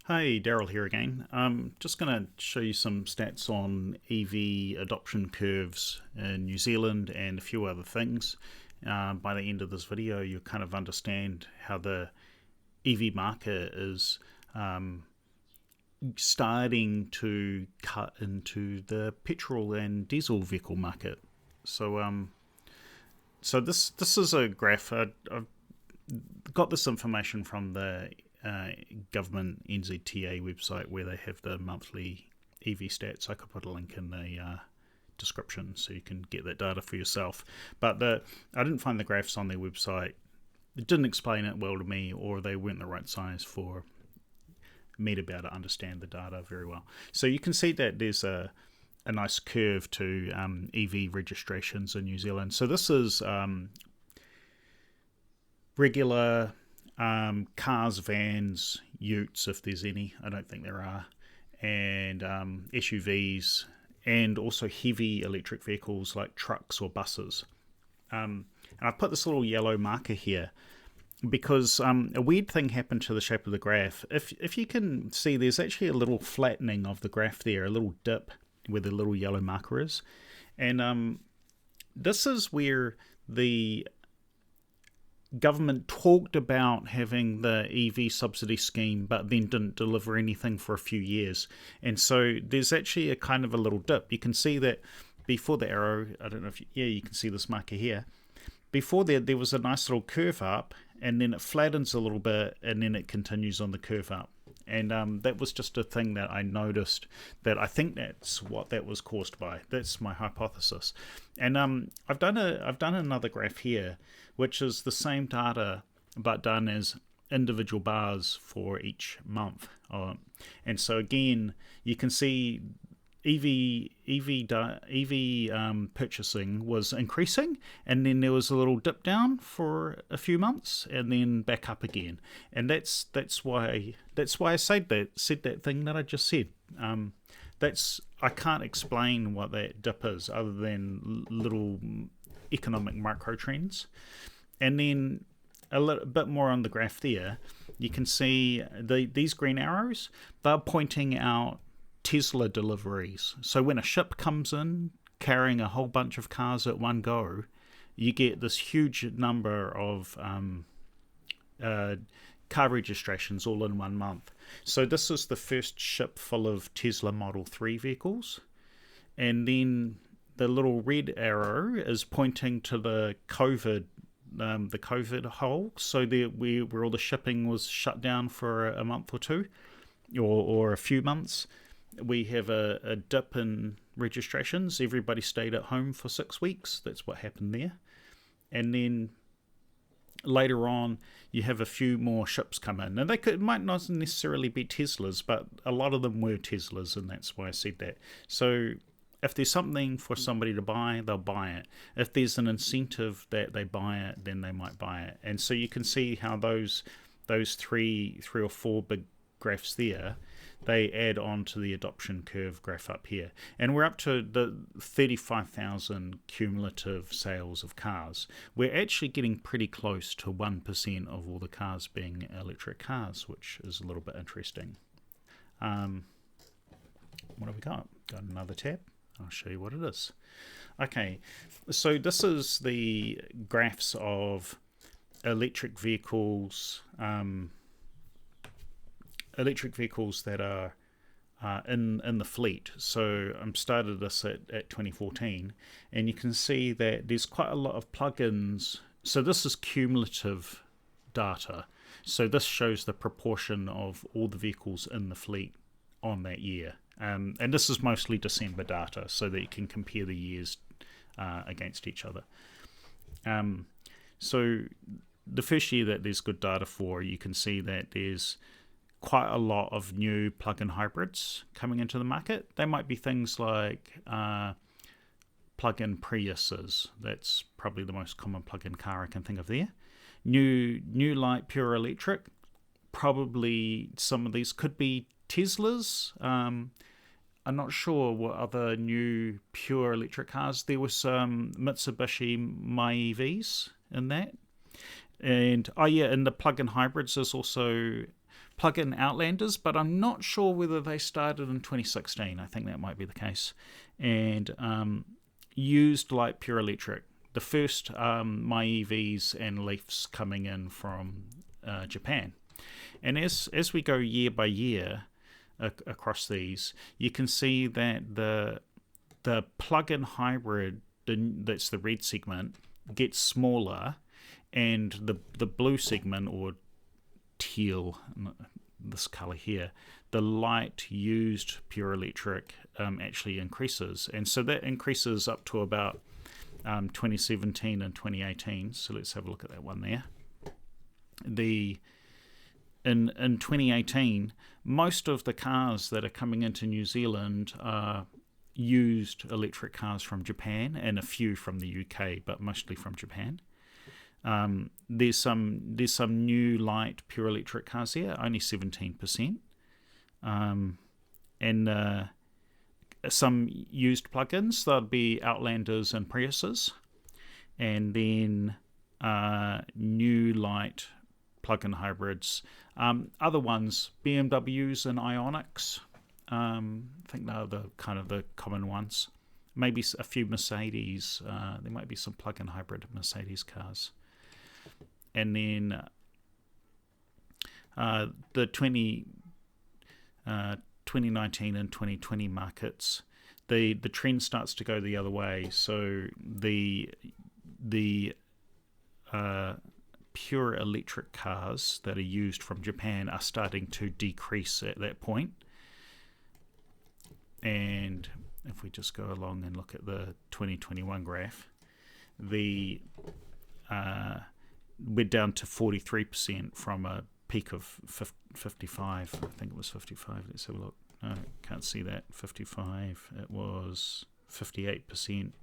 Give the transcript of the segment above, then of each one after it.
Hey, Daryl here again. Just going to show you some stats on EV adoption curves in New Zealand and a few other things. By the end of this video, you'll kind of understand how the EV market is starting to cut into the petrol and diesel vehicle market. So this is a graph. I've got this information from the government NZTA website where they have the monthly EV stats. I could put a link in the description so you can get that data for yourself. But I didn't find the graphs on their website. It didn't explain it well to me, or they weren't the right size for me to be able to understand the data very well. So you can see that there's a nice curve to EV registrations in New Zealand. So this is regular cars, vans, utes, if there's any. I don't think there are. And SUVs, and also heavy electric vehicles like trucks or buses. And I've put this little yellow marker here because a weird thing happened to the shape of the graph. If you can see, there's actually a little flattening of the graph there, a little dip where the little yellow marker is. And this is where the government talked about having the EV subsidy scheme, but then didn't deliver anything for a few years. And so there's actually a kind of a little dip. You can see that before the arrow, I don't know if you can see this marker here. Before there was a nice little curve up, and then it flattens a little bit, and then it continues on the curve up. And that was just a thing that I noticed, that I think that's what that was caused by. That's my hypothesis. And I've done another graph here, which is the same data but done as individual bars for each month. And so again, you can see EV purchasing was increasing, and then there was a little dip down for a few months, and then back up again. And that's why I said that thing that I just said. I can't explain what that dip is other than little economic micro trends. And then a little bit more on the graph there, you can see these green arrows. They're pointing out Tesla deliveries. So when a ship comes in carrying a whole bunch of cars at one go, you get this huge number of car registrations all in 1 month. So this is the first ship full of Tesla Model 3 vehicles. And then the little red arrow is pointing to the COVID hole. So where all the shipping was shut down for a month or two, or a few months. We have a dip in registrations. Everybody stayed at home for 6 weeks. That's what happened there. And then later on, you have a few more ships come in. And might not necessarily be Teslas, but a lot of them were Teslas, and that's why I said that. So if there's something for somebody to buy, they'll buy it. If there's an incentive that they buy it, then they might buy it. And so you can see how those three or four big graphs there, they add on to the adoption curve graph up here. And we're up to the 35,000 cumulative sales of cars. We're actually getting pretty close to 1% of all the cars being electric cars, which is a little bit interesting. What have we got? Got another tab. I'll show you what it is. Okay, so this is the graphs of electric vehicles that are in the fleet. So I started this at 2014, and you can see that there's quite a lot of plugins. So this is cumulative data. So this shows the proportion of all the vehicles in the fleet on that year. And this is mostly December data, so that you can compare the years against each other. So the first year that there's good data for, you can see that there's quite a lot of new plug-in hybrids coming into the market. They might be things like plug-in Priuses. That's probably the most common plug-in car I can think of there. New light pure electric. Probably some of these could be Teslas. I'm not sure what other new pure electric cars. There was some Mitsubishi MyEVs in that. And in the plug-in hybrids, there's also plug-in Outlanders, but I'm not sure whether they started in 2016. I think that might be the case. And used light pure electric. The first My EVs and Leafs coming in from Japan. And as we go year by year across these, you can see that the plug-in hybrid, that's the red segment, gets smaller, and the blue segment, or teal, this colour here, the light used pure electric actually increases. And so that increases up to about 2017 and 2018. So let's have a look at that one there. In 2018, most of the cars that are coming into New Zealand are used electric cars from Japan, and a few from the UK, but mostly from Japan. There's some new light pure electric cars here, only 17%, and some used plugins. There'll be Outlanders and Priuses, and then new light plug-in hybrids. Other ones, BMWs and Ioniqs. I think they're the common ones. Maybe a few Mercedes. There might be some plug-in hybrid Mercedes cars. And then the 2019 and 2020 markets, the trend starts to go the other way. So the pure electric cars that are used from Japan are starting to decrease at that point. And if we just go along and look at the 2021 graph, we're down to 43% from a peak of 55. I think it was 55. Let's have a look. No, can't see that. 55. It was 58%.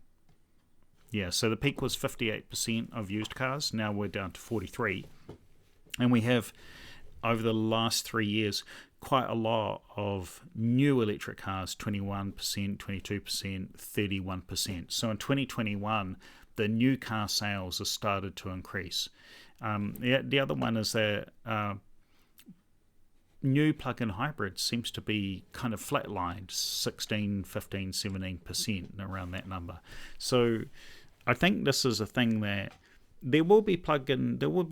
Yeah, so the peak was 58% of used cars. Now we're down to 43. And we have, over the last 3 years, quite a lot of new electric cars, 21%, 22%, 31%. So in 2021, the new car sales have started to increase. The other one is that new plug-in hybrid seems to be kind of flatlined, 16, 15, 17%, around that number. So I think this is a thing that there will be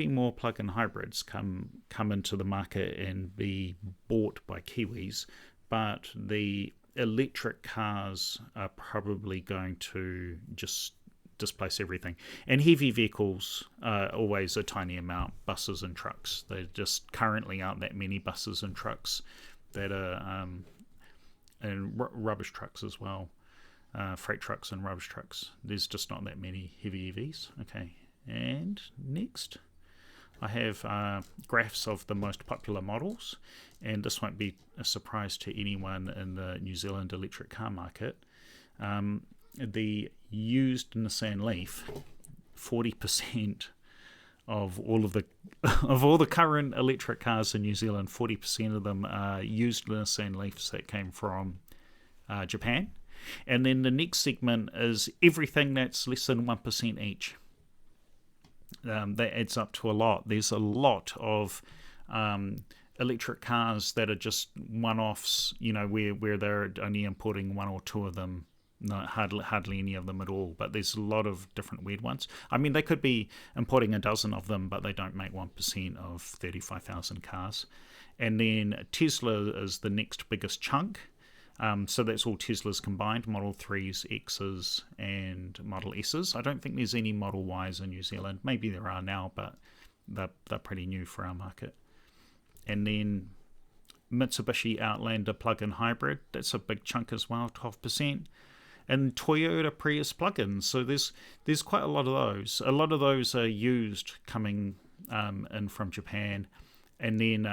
more plug-in hybrids come into the market and be bought by Kiwis, but the electric cars are probably going to just displace everything. And heavy vehicles are always a tiny amount, buses and trucks. There just currently aren't that many buses and trucks that are, and rubbish trucks as well, freight trucks and rubbish trucks. There's just not that many heavy EVs. Okay, and next I have graphs of the most popular models, and this won't be a surprise to anyone in the New Zealand electric car market. The used Nissan Leaf, 40% of all the current electric cars in New Zealand, 40% of them are used Nissan Leafs that came from Japan. And then the next segment is everything that's less than 1% each. That adds up to a lot. There's a lot of electric cars that are just one-offs, where they're only importing one or two of them. No, hardly any of them at all, but there's a lot of different weird ones. I mean, they could be importing a dozen of them, but they don't make 1% of 35,000 cars. And then Tesla is the next biggest chunk. So that's all Teslas combined, Model 3s, Xs, and Model Ss. I don't think there's any Model Ys in New Zealand. Maybe there are now, but they're pretty new for our market. And then Mitsubishi Outlander plug-in hybrid, that's a big chunk as well, 12%. And Toyota Prius plugins. So there's quite a lot of those. A lot of those are used coming in from Japan. And then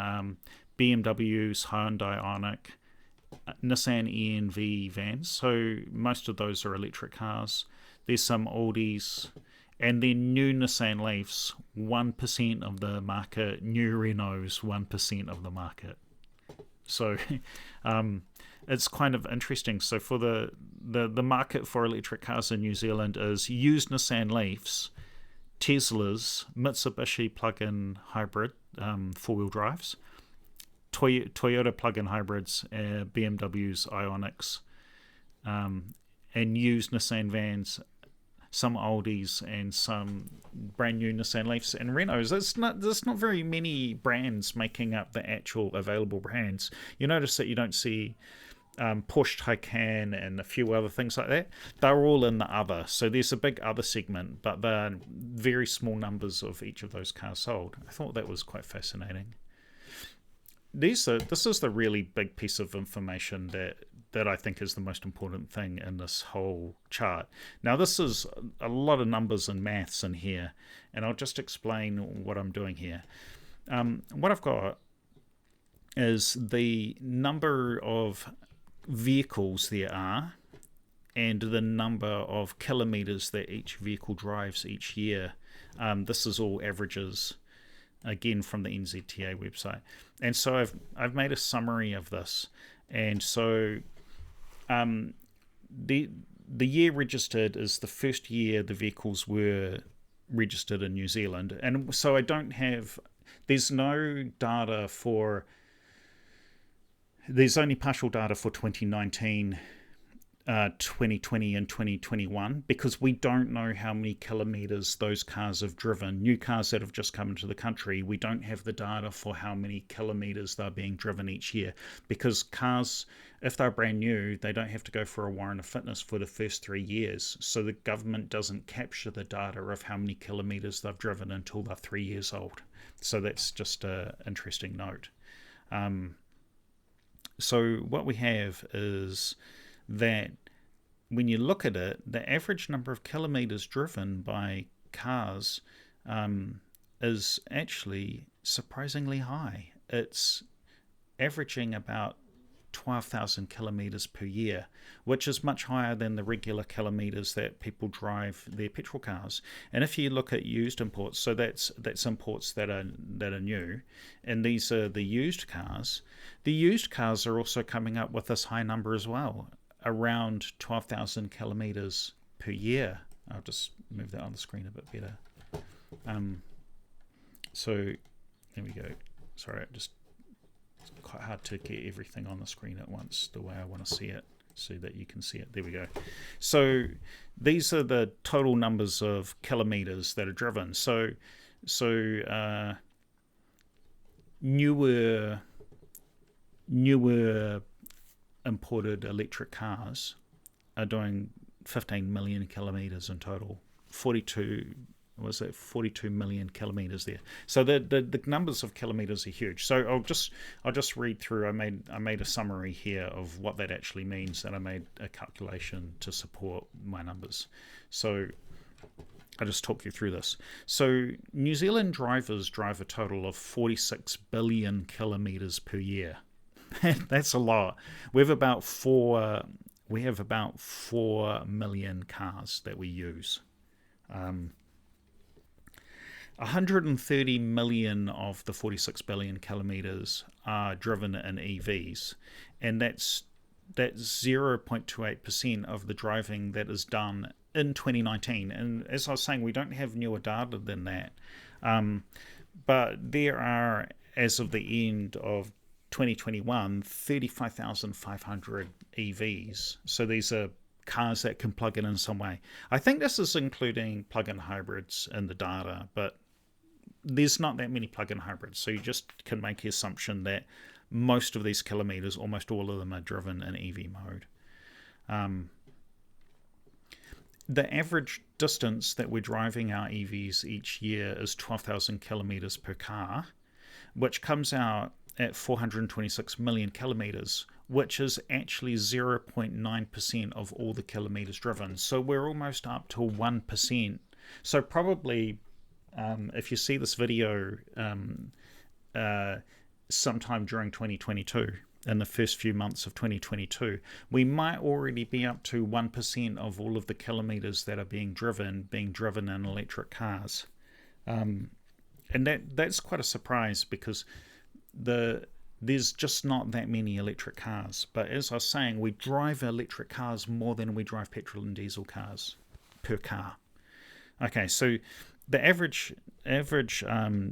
BMWs, Hyundai Ioniq, Nissan ENV vans. So most of those are electric cars. There's some Audis. And then new Nissan Leafs, 1% of the market. New Renaults, 1% of the market. So it's kind of interesting. So for the market for electric cars in New Zealand is used Nissan Leafs, Teslas, Mitsubishi plug-in hybrid, four-wheel drives, Toyota plug-in hybrids, BMWs, Ioniqs, and used Nissan vans, some Aldis, and some brand new Nissan Leafs and Renaults. There's not very many brands making up the actual available brands. You notice that you don't see Porsche Taycan and a few other things like that. They're all in the other. So there's a big other segment, but they're very small numbers of each of those cars sold. I thought that was quite fascinating. This is the really big piece of information that I think is the most important thing in this whole chart. Now, this is a lot of numbers and maths in here, and I'll just explain what I'm doing here. What I've got is the number of vehicles there are and the number of kilometers that each vehicle drives each year. This is all averages, again, from the NZTA website. And so I've made a summary of this. And so the year registered is the first year the vehicles were registered in New Zealand. And so there's no data for, there's only partial data for 2019, 2020 and 2021, because we don't know how many kilometers those cars have driven. New cars that have just come into the country, we don't have the data for how many kilometers they're being driven each year, because cars, if they're brand new, they don't have to go for a warrant of fitness for the first 3 years. So the government doesn't capture the data of how many kilometers they've driven until they're 3 years old. So that's just an interesting note. So what we have is that when you look at it, the average number of kilometers driven by cars is actually surprisingly high. It's averaging about 12,000 kilometers per year, which is much higher than the regular kilometers that people drive their petrol cars. And if you look at used imports, so that's imports that are new, and these are the used cars. The used cars are also coming up with this high number as well, around 12,000 kilometers per year. I'll just move that on the screen a bit better. So there we go. Sorry, it's quite hard to get everything on the screen at once the way I want to see it, so that you can see it. There we go. So these are the total numbers of kilometers that are driven. So newer imported electric cars are doing 15 million kilometers in total. 42 million kilometers there. So the numbers of kilometers are huge. So I'll just read through. I made a summary here of what that actually means, and I made a calculation to support my numbers. So I'll just talk you through this. So New Zealand drivers drive a total of 46 billion kilometers per year. That's a lot. We have about 4 million cars that we use. 130 million of the 46 billion kilometers are driven in EVs, and that's 0.28% of the driving that is done in 2019. And as I was saying, we don't have newer data than that, but there are, as of the end of 2021, 35,500 EVs. So these are cars that can plug in some way. I think this is including plug-in hybrids in the data, but there's not that many plug-in hybrids, so you just can make the assumption that most of these kilometers, almost all of them, are driven in EV mode. The average distance that we're driving our EVs each year is 12,000 kilometers per car, which comes out at 426 million kilometers, which is actually 0.9% of all the kilometers driven. So we're almost up to 1%. So probably, if you see this video sometime during 2022, in the first few months of 2022, we might already be up to 1% of all of the kilometers that are being driven in electric cars. And that's quite a surprise, because there's just not that many electric cars. But as I was saying, we drive electric cars more than we drive petrol and diesel cars per car. Okay, so the average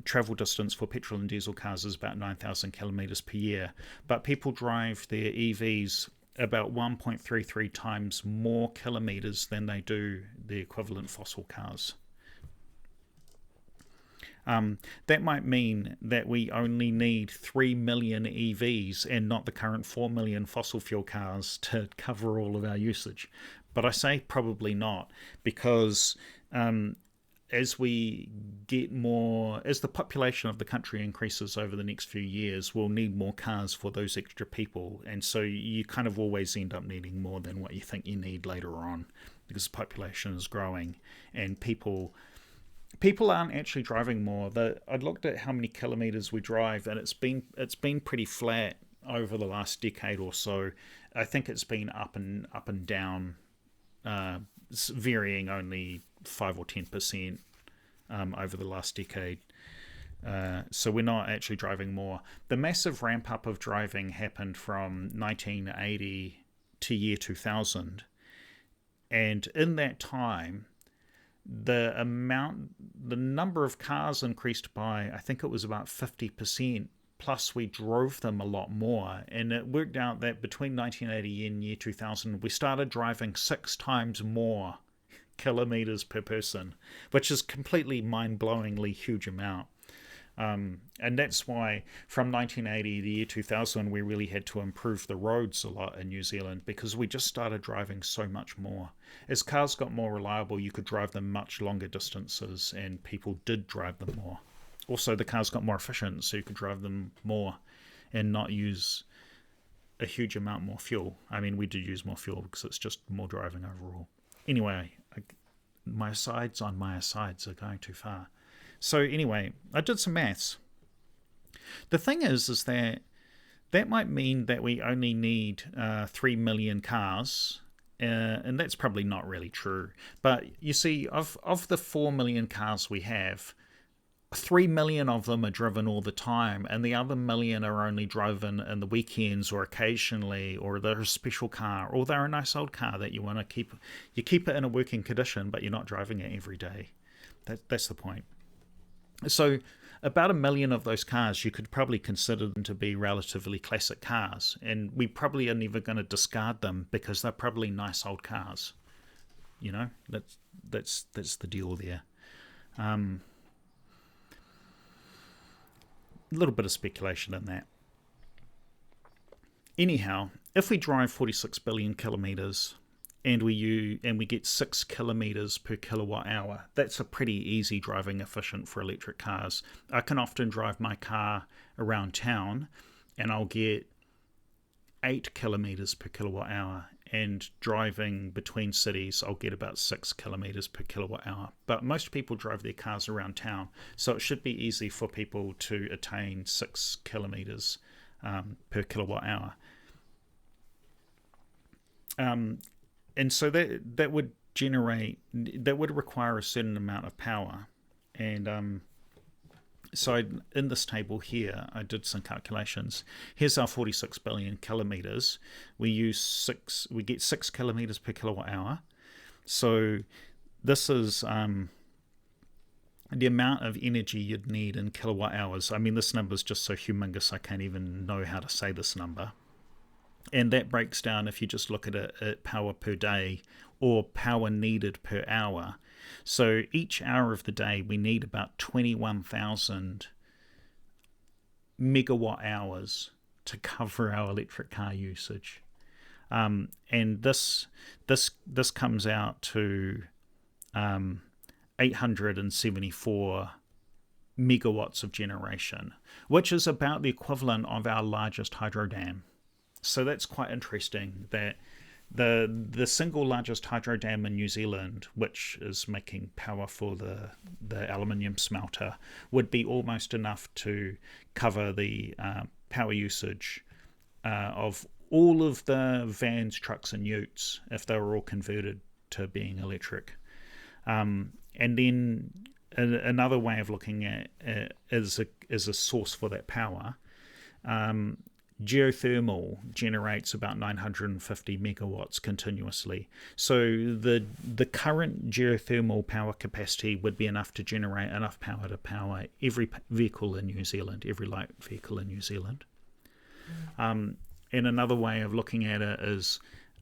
travel distance for petrol and diesel cars is about 9,000 kilometers per year, but people drive their EVs about 1.33 times more kilometers than they do the equivalent fossil cars. That might mean that we only need 3 million EVs and not the current 4 million fossil fuel cars to cover all of our usage. But I say probably not, because as we get more, as the population of the country increases over the next few years, we'll need more cars for those extra people. And so you kind of always end up needing more than what you think you need later on, because the population is growing and people aren't actually driving more. I looked at how many kilometers we drive, and it's been pretty flat over the last decade or so. I think it's been up and down, varying only 5 or 10% over the last decade. So we're not actually driving more. The massive ramp up of driving happened from 1980 to year 2000, and in that time, the number of cars increased by, I think it was about 50%, plus we drove them a lot more. And it worked out that between 1980 and year 2000, we started driving 6 times more kilometers per person, which is completely mind-blowingly huge amount. And that's why from 1980 to the year 2000, we really had to improve the roads a lot in New Zealand, because we just started driving so much more. As cars got more reliable, you could drive them much longer distances, and people did drive them more. Also, the cars got more efficient, so you could drive them more and not use a huge amount more fuel. I mean, we did use more fuel because it's just more driving overall. Anyway, my asides on my asides are going too far. So anyway, I did some maths. The thing is that might mean that we only need 3 million cars, and that's probably not really true. But you see, of the 4 million cars we have, 3 million of them are driven all the time, and the other million are only driven in the weekends or occasionally, or they're a special car, or they're a nice old car that you want to keep. You keep it in a working condition, but you're not driving it every day. That's the point. So about 1 million of those cars you could probably consider them to be relatively classic cars, and we probably are never going to discard them because they're probably nice old cars. You know, that's the deal there. A little bit of speculation in that. Anyhow, if we drive 46 billion kilometers and we get 6 kilometers per kilowatt hour, that's a pretty easy driving efficient for electric cars. I can often drive my car around town and I'll get 8 kilometers per kilowatt hour, and driving between cities I'll get about 6 kilometers per kilowatt hour. But most people drive their cars around town, so it should be easy for people to attain 6 kilometers per kilowatt hour. And so that would require a certain amount of power. And so in this table here, I did some calculations. Here's our 46 billion kilometers. We get 6 kilometers per kilowatt hour. So this is the amount of energy you'd need in kilowatt hours. I mean, this number is just so humongous I can't even know how to say this number. And that breaks down, if you just look at it, at power per day or power needed per hour. So each hour of the day we need about 21,000 megawatt hours to cover our electric car usage. And this comes out to 874 megawatts of generation, which is about the equivalent of our largest hydro dam. So that's quite interesting, that the single largest hydro dam in New Zealand, which is making power for the aluminium smelter, would be almost enough to cover the power usage of all of the vans, trucks and utes if they were all converted to being electric. And then another way of looking at it is a source for that power. Geothermal generates about 950 megawatts continuously. So the current geothermal power capacity would be enough to generate enough power to power every vehicle in New Zealand, every light vehicle in New Zealand. And another way of looking at it is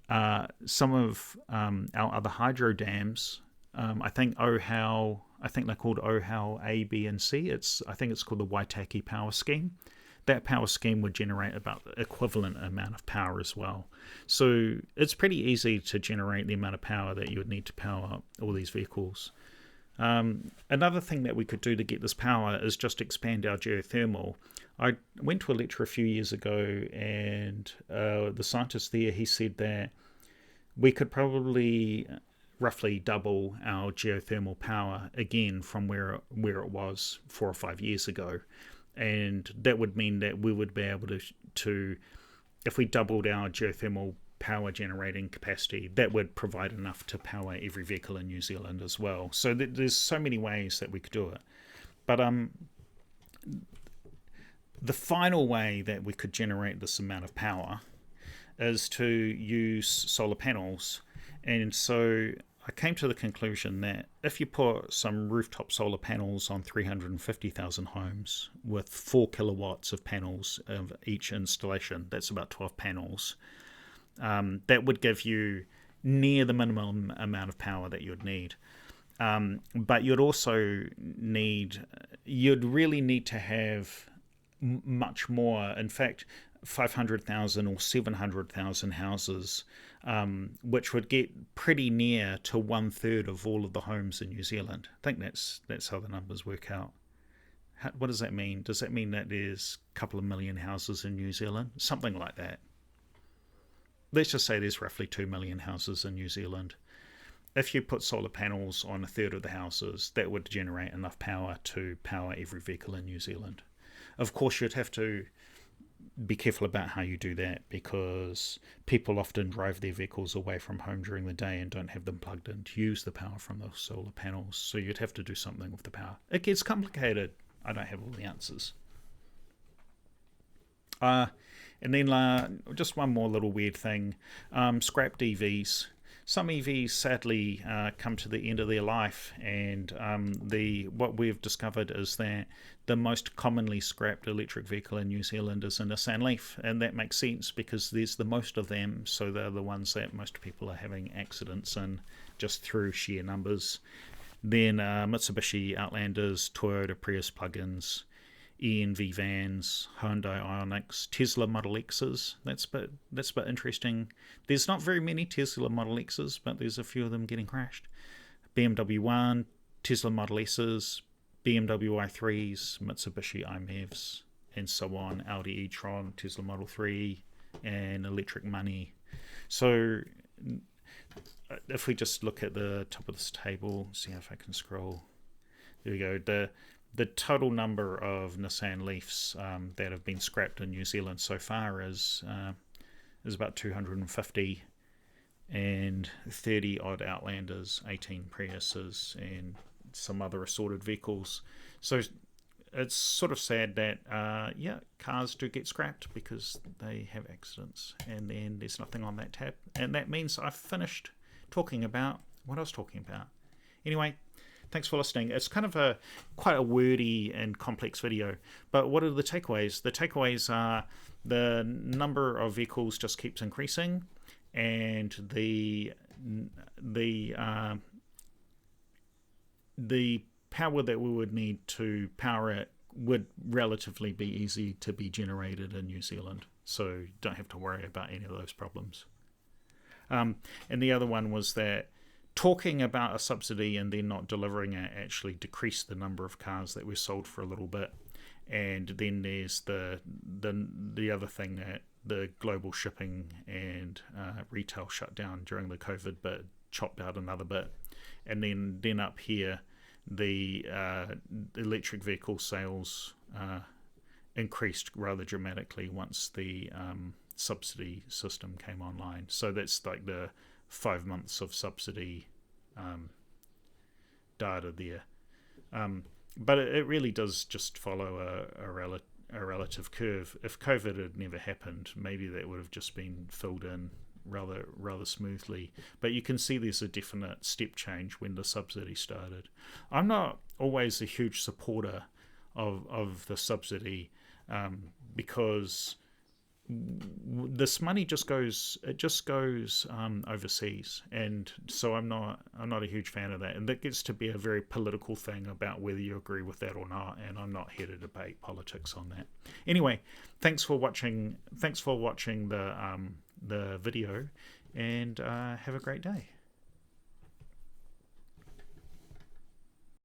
some of our other hydro dams. I think they're called Ohau A, B, and C. I think it's called the Waitaki Power Scheme. That power scheme would generate about the equivalent amount of power as well. So it's pretty easy to generate the amount of power that you would need to power all these vehicles. Another thing that we could do to get this power is just expand our geothermal. I went to a lecture a few years ago, and the scientist there, he said that we could probably roughly double our geothermal power again from where it was 4 or 5 years ago. And that would mean that we would be able to, if we doubled our geothermal power generating capacity, that would provide enough to power every vehicle in New Zealand as well. So there's so many ways that we could do it. But the final way that we could generate this amount of power is to use solar panels. And so I came to the conclusion that if you put some rooftop solar panels on 350,000 homes with 4 kilowatts of panels of each installation, that's about 12 panels, that would give you near the minimum amount of power that you'd need. But you'd really need to have much more. In fact, 500,000 or 700,000 houses, which would get pretty near to 1/3 of all of the homes in New Zealand. I think that's how the numbers work out. What does that mean? Does that mean that there's a couple of million houses in New Zealand? Something like that. Let's just say there's roughly 2 million houses in New Zealand. If you put solar panels on 1/3 of the houses, that would generate enough power to power every vehicle in New Zealand. Of course, you'd have to be careful about how you do that, because people often drive their vehicles away from home during the day and don't have them plugged in to use the power from the solar panels. So you'd have to do something with the power. It gets complicated. I don't have all the answers. And then just one more little weird thing. Scrapped EVs. Some EVs sadly come to the end of their life, and what we've discovered is that the most commonly scrapped electric vehicle in New Zealand is a Nissan Leaf, and that makes sense because there's the most of them, so they're the ones that most people are having accidents in just through sheer numbers. Then Mitsubishi Outlanders, Toyota Prius plug-ins, ENV vans, Hyundai Ioniqs, Tesla Model X's. That's a bit interesting. There's not very many Tesla Model X's, but there's a few of them getting crashed. BMW 1, Tesla Model S's, BMW i3s, Mitsubishi iMEVs, and so on. Audi e-tron, Tesla Model 3, and Electric Money. So if we just look at the top of this table, see if I can scroll. There we go. The total number of Nissan Leafs that have been scrapped in New Zealand so far is about 250, and 30 odd Outlanders, 18 Priuses, and some other assorted vehicles. So it's sort of sad that cars do get scrapped because they have accidents, and then there's nothing on that tab, and that means I've finished talking about what I was talking about. Anyway, thanks for listening. It's kind of quite a wordy and complex video, but what are the takeaways? The takeaways are the number of vehicles just keeps increasing, and the power that we would need to power it would relatively be easy to be generated in New Zealand, so you don't have to worry about any of those problems. And the other one was that talking about a subsidy and then not delivering it actually decreased the number of cars that were sold for a little bit. And then there's the other thing, that the global shipping and retail shut down during the COVID bit, chopped out another bit. And then up here, the electric vehicle sales increased rather dramatically once the subsidy system came online. So that's like the 5 months of subsidy data there. But it really does just follow a relative curve. If COVID had never happened, maybe that would have just been filled in rather smoothly. But you can see there's a definite step change when the subsidy started. I'm not always a huge supporter of the subsidy, because this money just goes overseas, and so I'm not a huge fan of that, and that gets to be a very political thing about whether you agree with that or not, and I'm not here to debate politics on that. Anyway, thanks for watching the video, and have a great day.